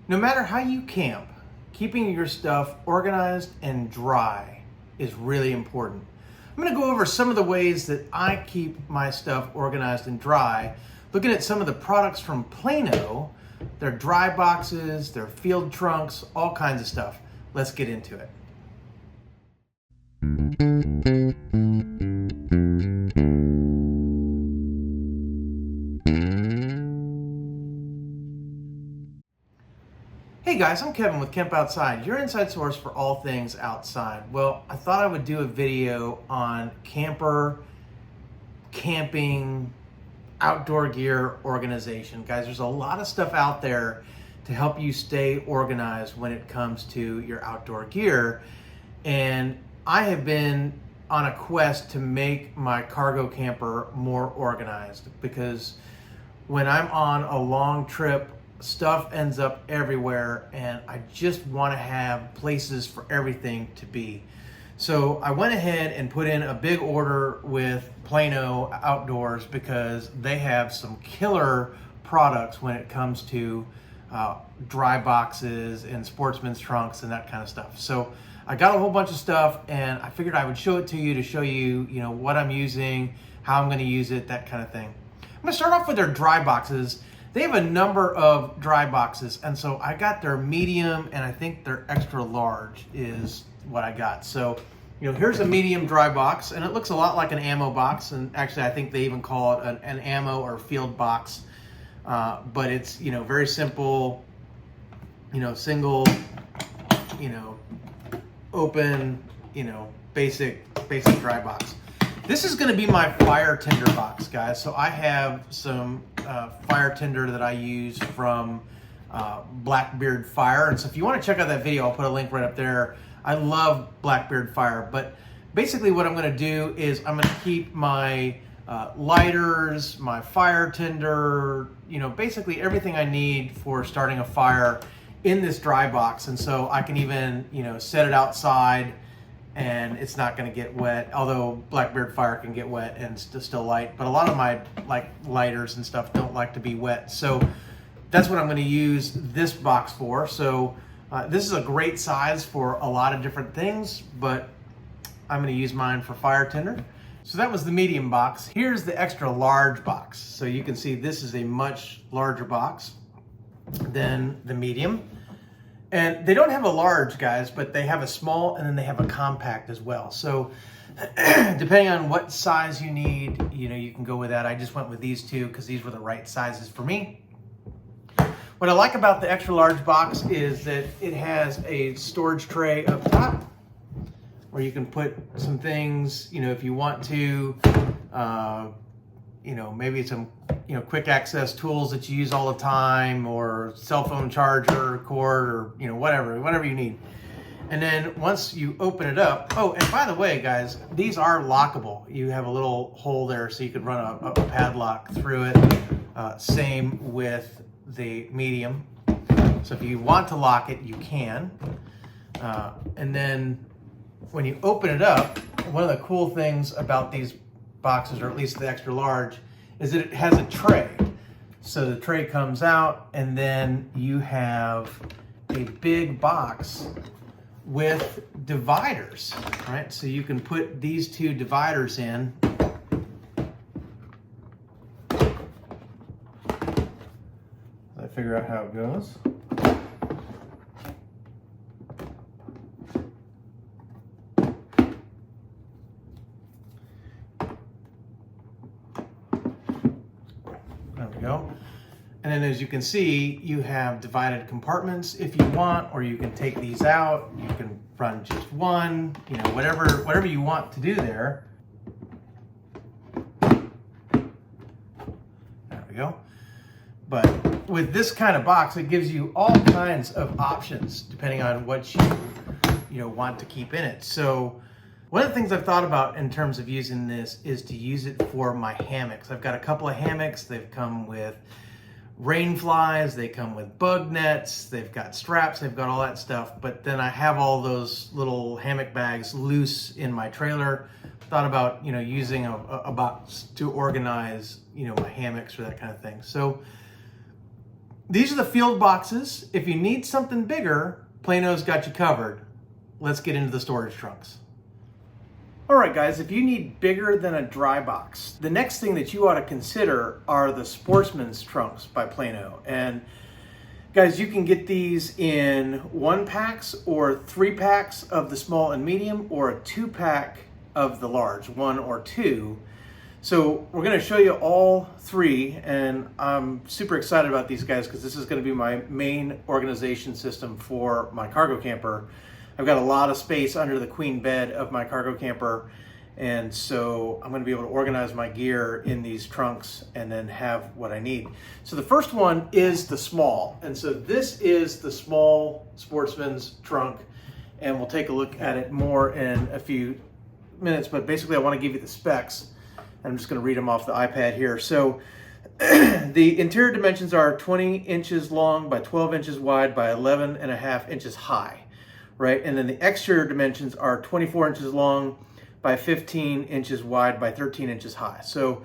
No matter how you camp, keeping your stuff organized and dry is really important. I'm going to go over some of the ways that I keep my stuff organized and dry, looking at some of the products from Plano, their dry boxes, their field trunks, all kinds of stuff. Let's get into it. Hey guys, I'm Kevin with Camp Outside, your inside source for all things outside. Well, I thought I would do a video on camping, outdoor gear organization. Guys, there's a lot of stuff out there to help you stay organized when it comes to your outdoor gear. And I have been on a quest to make my cargo camper more organized, because when I'm on a long trip, stuff ends up everywhere and I just want to have places for everything to be. So I went ahead and put in a big order with Plano Outdoors because they have some killer products when it comes to dry boxes and Sportsman's trunks and that kind of stuff. So I got a whole bunch of stuff and I figured I would show it to you to show you, what I'm using, how I'm going to use it, that kind of thing. I'm going to start off with their dry boxes. They have a number of dry boxes, and so I got their medium, and I think their extra large is what I got. So, here's a medium dry box, and it looks a lot like an ammo box, and actually I think they even call it an ammo or field box, but it's, very simple, single, open, basic dry box. This is going to be my fire tinder box, guys. So I have some fire tinder that I use from Blackbeard Fire. And so if you want to check out that video, I'll put a link right up there. I love Blackbeard Fire. But basically what I'm going to do is I'm going to keep my lighters, my fire tinder, basically everything I need for starting a fire in this dry box. And so I can even, set it outside and it's not going to get wet, although Blackbeard Fire can get wet and still light. But a lot of my lighters and stuff don't like to be wet. So that's what I'm going to use this box for. So this is a great size for a lot of different things, but I'm going to use mine for fire tinder. So that was the medium box. Here's the extra large box. So you can see this is a much larger box than the medium. And they don't have a large, guys, but they have a small and then they have a compact as well. So depending on what size you need, you can go with that. I just went with these two because these were the right sizes for me. What I like about the extra large box is that it has a storage tray up top where you can put some things, if you want to, maybe some, quick access tools that you use all the time, or cell phone charger, cord, or, whatever you need. And then once you open it up, oh, and by the way, guys, these are lockable. You have a little hole there so you could run a padlock through it. Same with the medium. So if you want to lock it, you can. And then when you open it up, one of the cool things about these boxes, or at least the extra large, is that it has a tray. So the tray comes out and then you have a big box with dividers, right? So you can put these two dividers in. I figure out how it goes. There we go. And then as you can see, you have divided compartments if you want, or you can take these out. You can run just one, whatever you want to do there. There we go. But with this kind of box, it gives you all kinds of options depending on what you want to keep in it. So one of the things I've thought about in terms of using this is to use it for my hammocks. I've got a couple of hammocks. They've come with rain flies, they come with bug nets, they've got straps, they've got all that stuff. But then I have all those little hammock bags loose in my trailer. Thought about, using a box to organize, my hammocks or that kind of thing. So these are the field boxes. If you need something bigger, Plano's got you covered. Let's get into the storage trunks. All right, guys, if you need bigger than a dry box, the next thing that you ought to consider are the Sportsman's trunks by Plano. And guys, you can get these in 1-packs or 3-packs of the small and medium, or a 2-pack of the large, 1 or 2. So we're going to show you all 3, and I'm super excited about these guys because this is going to be my main organization system for my cargo camper. I've got a lot of space under the queen bed of my cargo camper, and so I'm going to be able to organize my gear in these trunks and then have what I need. So the first one is the small, and so this is the small Sportsman's trunk, and we'll take a look at it more in a few minutes, but basically I want to give you the specs. I'm just going to read them off the iPad here. So the interior dimensions are 20 inches long by 12 inches wide by 11.5 inches high. Right, and then the exterior dimensions are 24 inches long by 15 inches wide by 13 inches high. So,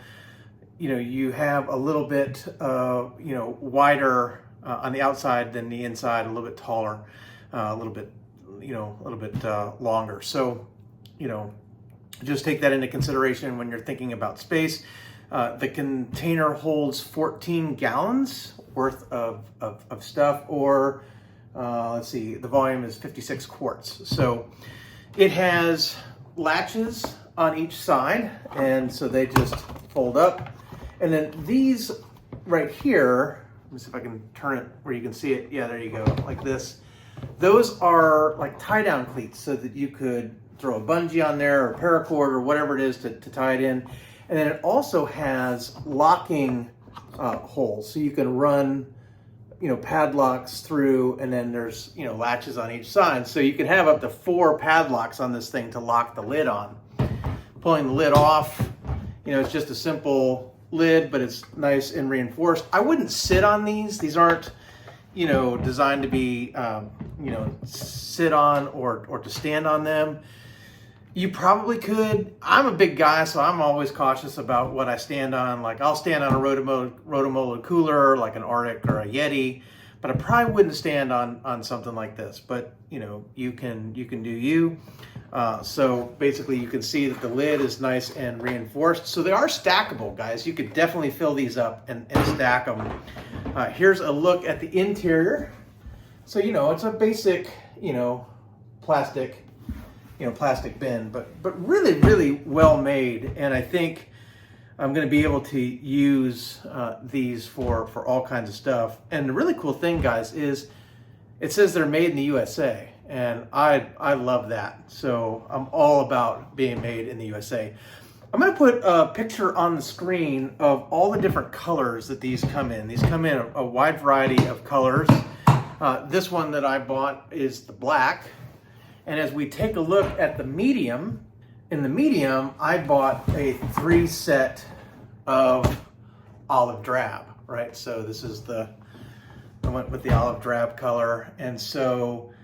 you know, you have a little bit, wider on the outside than the inside, a little bit taller, a little bit longer. So, just take that into consideration when you're thinking about space. The container holds 14 gallons worth of stuff, or let's see, the volume is 56 quarts. So it has latches on each side, and so they just fold up. And then these right here, let me see if I can turn it where you can see it. Yeah, there you go, like this. Those are like tie-down cleats so that you could throw a bungee on there or paracord or whatever it is to tie it in. And then it also has locking holes, so you can run padlocks through, and then there's, latches on each side. So you can have up to 4 padlocks on this thing to lock the lid on. Pulling the lid off, it's just a simple lid, but it's nice and reinforced. I wouldn't sit on these. These aren't, designed to be, sit on or to stand on them. You probably could. I'm a big guy, so I'm always cautious about what I stand on. Like, I'll stand on a rotomolded cooler, like an Arctic or a Yeti, but I probably wouldn't stand on something like this. But you can do you. So basically, you can see that the lid is nice and reinforced. So they are stackable, guys. You could definitely fill these up and stack them. Here's a look at the interior. So it's a basic plastic. Plastic bin, but really, really well made. And I think I'm going to be able to use these for all kinds of stuff. And the really cool thing, guys, is it says they're made in the USA, and I love that. So I'm all about being made in the USA. I'm going to put a picture on the screen of all the different colors that these come in. These come in a wide variety of colors. This one that I bought is the black. And as we take a look at the medium, in the medium, I bought a 3 set of olive drab, right? So this is I went with the olive drab color. And so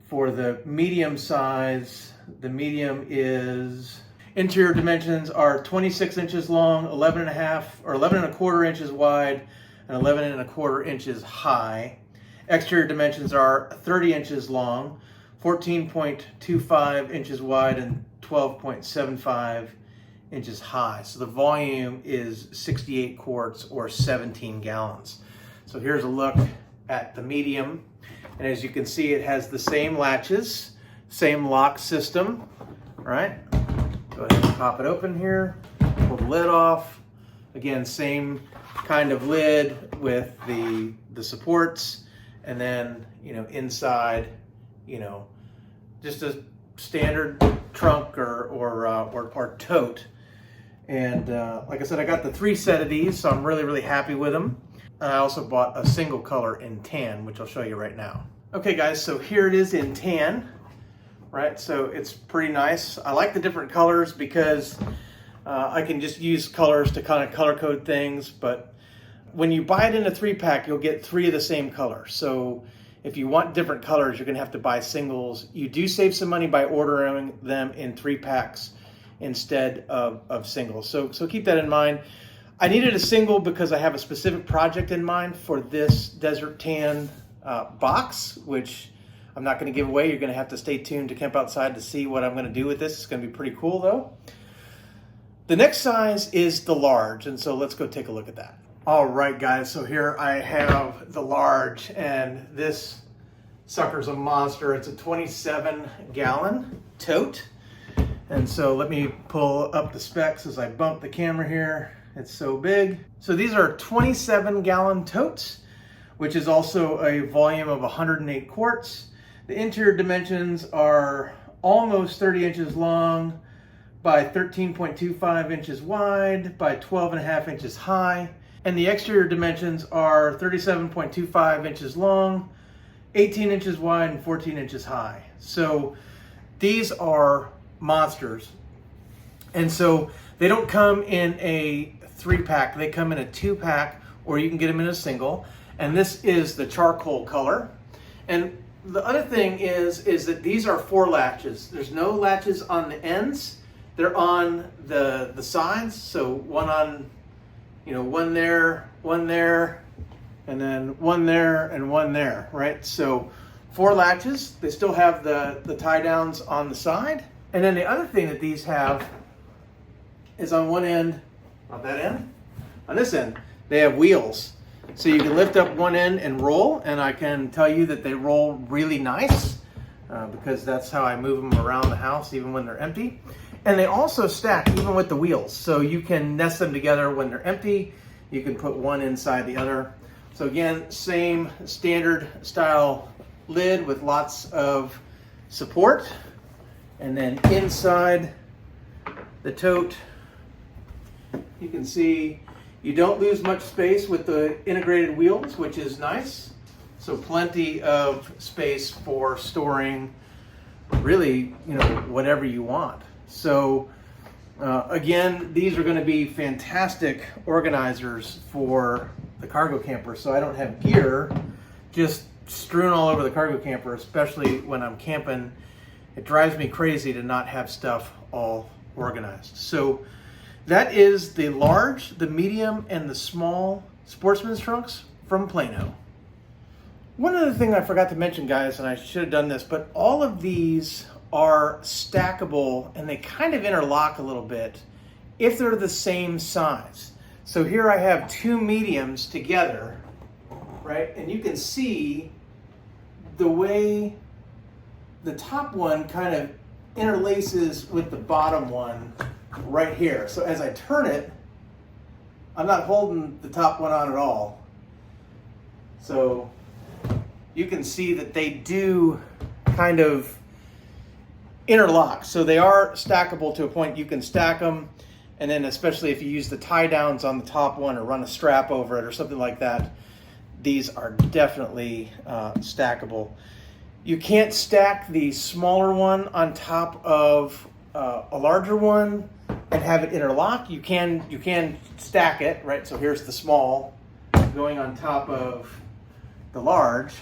for the medium size, the medium is, interior dimensions are 26 inches long, 11.25 inches wide, and 11.25 inches high. Exterior dimensions are 30 inches long, 14.25 inches wide, and 12.75 inches high. So the volume is 68 quarts or 17 gallons. So here's a look at the medium. And as you can see, it has the same latches, same lock system. All right, go ahead and pop it open here, pull the lid off. Again, same kind of lid with the supports, and then, inside, just a standard trunk or tote. And like I said, I got the 3 set of these, so I'm really, really happy with them. And I also bought a single color in tan, which I'll show you right now. Okay, guys, so here it is in tan, right? So it's pretty nice. I like the different colors because I can just use colors to kind of color code things, but when you buy it in a 3-pack, you'll get 3 of the same color. So if you want different colors, you're gonna have to buy singles. You do save some money by ordering them in 3-packs instead of singles. So keep that in mind. I needed a single because I have a specific project in mind for this Desert Tan box, which I'm not going to give away. You're going to have to stay tuned to Camp Outside to see what I'm going to do with this. It's going to be pretty cool though. The next size is the large, and so let's go take a look at that. All right, guys, so here I have the large, and this sucker's a monster. It's a 27-gallon tote. And so let me pull up the specs as I bump the camera here. It's so big. So these are 27-gallon totes, which is also a volume of 108 quarts. The interior dimensions are almost 30 inches long by 13.25 inches wide by 12.5 inches high. And the exterior dimensions are 37.25 inches long, 18 inches wide, and 14 inches high. So these are monsters. And so they don't come in a 3-pack, they come in a 2-pack, or you can get them in a single. And this is the charcoal color. And the other thing is that these are 4 latches. There's no latches on the ends. They're on the sides. So one on, one there, and then one there, and one there, right? So 4 latches. They still have the tie downs on the side. And then the other thing that these have is on one end, not that end, on this end, they have wheels. So you can lift up one end and roll, and I can tell you that they roll really nice because that's how I move them around the house even when they're empty. And they also stack even with the wheels. So you can nest them together when they're empty. You can put one inside the other. So again, same standard style lid with lots of support. And then inside the tote, you can see you don't lose much space with the integrated wheels, which is nice. So plenty of space for storing really, whatever you want. So again, these are going to be fantastic organizers for the cargo camper. So I don't have gear just strewn all over the cargo camper, especially when I'm camping. It drives me crazy to not have stuff all organized. So that is the large, the medium, and the small Sportsman's trunks from Plano. One other thing I forgot to mention, guys, and I should have done this, but all of these are stackable and they kind of interlock a little bit if they're the same size. So here I have 2 mediums together, right? And you can see the way the top one kind of interlaces with the bottom one right here. So as I turn it, I'm not holding the top one on at all. So you can see that they do kind of interlock. So they are stackable to a point. You can stack them, and then especially if you use the tie downs on the top one or run a strap over it or something like that, these are definitely stackable. You can't stack the smaller one on top of a larger one and have it interlock. You can stack it, right? So here's the small going on top of the large.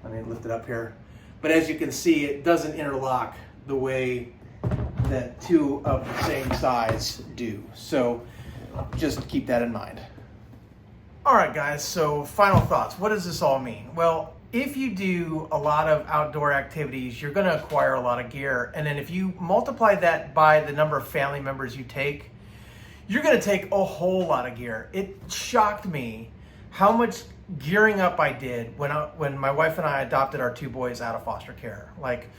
Let me lift it up here. But as you can see, it doesn't interlock the way that 2 of the same size do. So just keep that in mind. All right, guys, so final thoughts. What does this all mean? Well, if you do a lot of outdoor activities, you're going to acquire a lot of gear. And then if you multiply that by the number of family members you take, you're going to take a whole lot of gear. It shocked me how much gearing up I did when my wife and I adopted our 2 boys out of foster care. Like,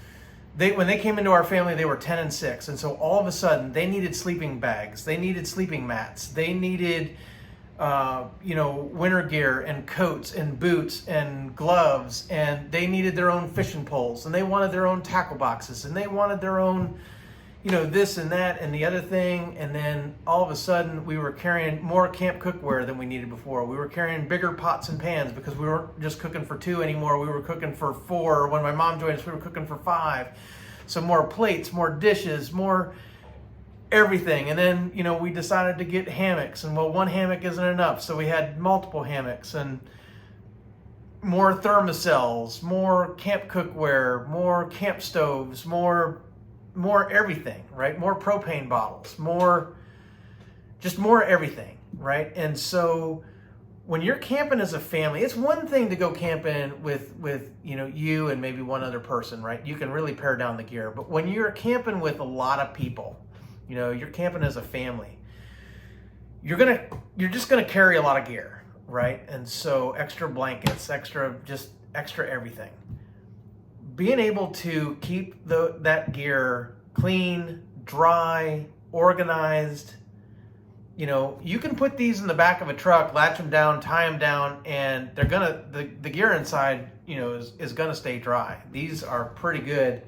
when they came into our family, they were 10 and 6. And so all of a sudden, they needed sleeping bags. They needed sleeping mats. They needed winter gear and coats and boots and gloves, and they needed their own fishing poles, and they wanted their own tackle boxes, and they wanted their own, this and that and the other thing. And then all of a sudden we were carrying more camp cookware than we needed before. We were carrying bigger pots and pans because we weren't just cooking for 2 anymore. We were cooking for 4. When my mom joined us, we were cooking for 5. So more plates, more dishes, more everything. And then, we decided to get hammocks, and well, one hammock isn't enough. So we had multiple hammocks and more thermocells, more camp cookware, more camp stoves, more everything, right? More propane bottles, more just more everything, right? And so when you're camping as a family, it's one thing to go camping with you and maybe one other person, right? You can really pare down the gear. But when you're camping with a lot of people, you're camping as a family, you're just gonna carry a lot of gear, right? And so extra blankets, extra everything. Being able to keep that gear clean, dry, organized. You can put these in the back of a truck, latch them down, tie them down, and they're the gear inside, is gonna stay dry. These are pretty good.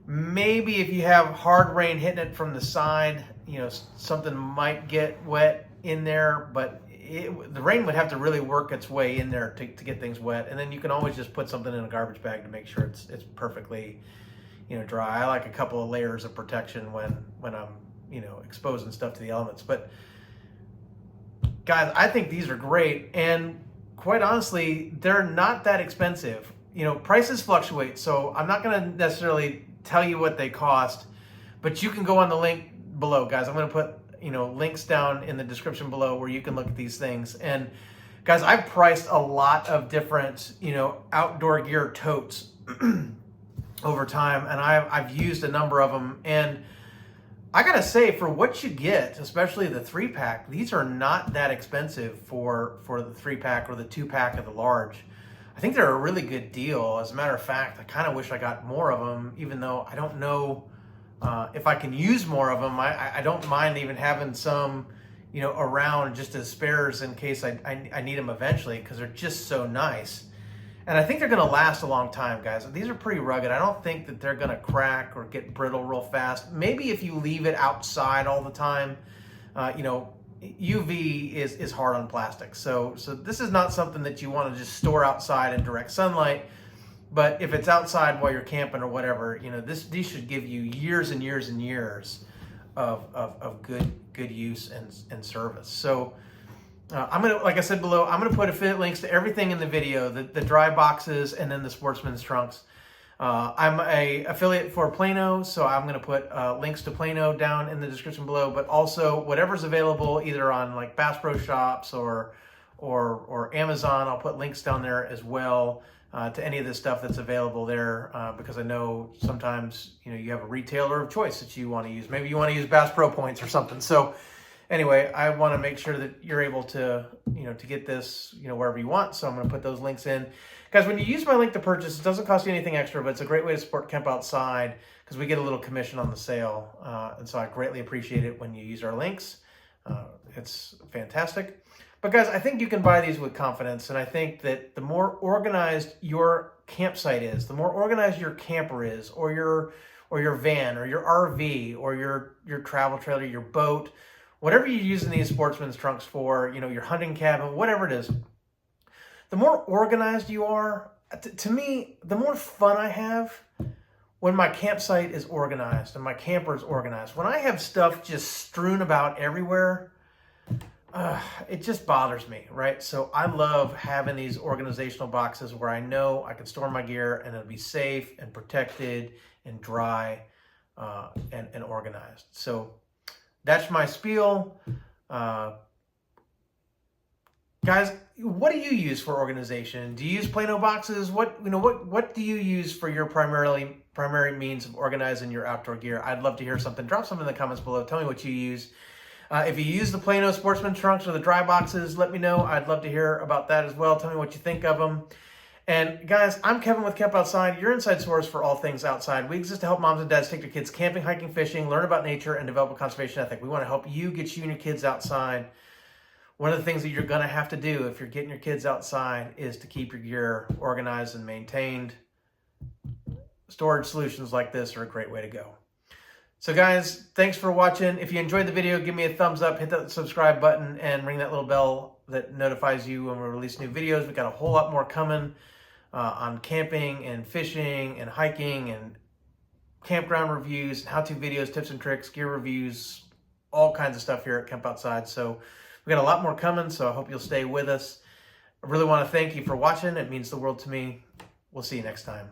Maybe if you have hard rain hitting it from the side, something might get wet in there, but the rain would have to really work its way in there to get things wet. And then you can always just put something in a garbage bag to make sure it's perfectly, dry. I like a couple of layers of protection when I'm exposing stuff to the elements. But guys, I think these are great, and quite honestly, they're not that expensive. Prices fluctuate, so I'm not going to necessarily tell you what they cost, but you can go on the link below, guys. I'm going to put links down in the description below where you can look at these things. And guys, I've priced a lot of different outdoor gear totes over time, and I've used a number of them, and I gotta say, for what you get, especially the 3-pack, these are not that expensive for the 3-pack or the 2-pack of the large. I think they're a really good deal. As a matter of fact, I kind of wish I got more of them, even though I don't know if I can use more of them. I don't mind even having some, around just as spares in case I need them eventually, because they're just so nice. And I think they're going to last a long time, guys. These are pretty rugged. I don't think that they're going to crack or get brittle real fast. Maybe if you leave it outside all the time, UV is hard on plastic. So this is not something that you want to just store outside in direct sunlight. But if it's outside while you're camping or whatever, these should give you years and years and years of good use and service. So I'm gonna, like I said below, I'm gonna put affiliate links to everything in the video, the dry boxes and then the Sportsman's trunks. I'm a affiliate for Plano, so I'm gonna put links to Plano down in the description below, but also whatever's available either on like Bass Pro Shops or Amazon, I'll put links down there as well to any of the stuff that's available there, because I know sometimes you have a retailer of choice that you want to use. Maybe you want to use Bass Pro Points or something. So anyway, I want to make sure that you're able to, to get this, wherever you want. So I'm going to put those links in. Guys, when you use my link to purchase, it doesn't cost you anything extra, but it's a great way to support Camp Outside because we get a little commission on the sale. And so I greatly appreciate it when you use our links. It's fantastic. But guys, I think you can buy these with confidence. And I think that the more organized your campsite is, the more organized your camper is, or your van, or your RV, or your travel trailer, your boat, whatever you're using these Sportsman's trunks for, your hunting cabin, whatever it is, the more organized you are, to me, the more fun I have when my campsite is organized and my camper is organized. When I have stuff just strewn about everywhere, it just bothers me, right? So I love having these organizational boxes where I know I can store my gear and it'll be safe and protected and dry and organized. So that's my spiel. Guys, what do you use for organization? Do you use Plano boxes? What do you use for your primary means of organizing your outdoor gear? I'd love to hear something. Drop something in the comments below. Tell me what you use. If you use the Plano Sportsman trunks or the dry boxes, let me know. I'd love to hear about that as well. Tell me what you think of them. And guys, I'm Kevin with Camp Outside, your inside source for all things outside. We exist to help moms and dads take their kids camping, hiking, fishing, learn about nature, and develop a conservation ethic. We want to help you get you and your kids outside. One of the things that you're going to have to do if you're getting your kids outside is to keep your gear organized and maintained. Storage solutions like this are a great way to go. So guys, thanks for watching. If you enjoyed the video, give me a thumbs up, hit that subscribe button, and ring that little bell that notifies you when we release new videos. We got a whole lot more coming on camping and fishing and hiking and campground reviews, and how-to videos, tips and tricks, gear reviews, all kinds of stuff here at Camp Outside. So we got a lot more coming, so I hope you'll stay with us. I really want to thank you for watching. It means the world to me. We'll see you next time.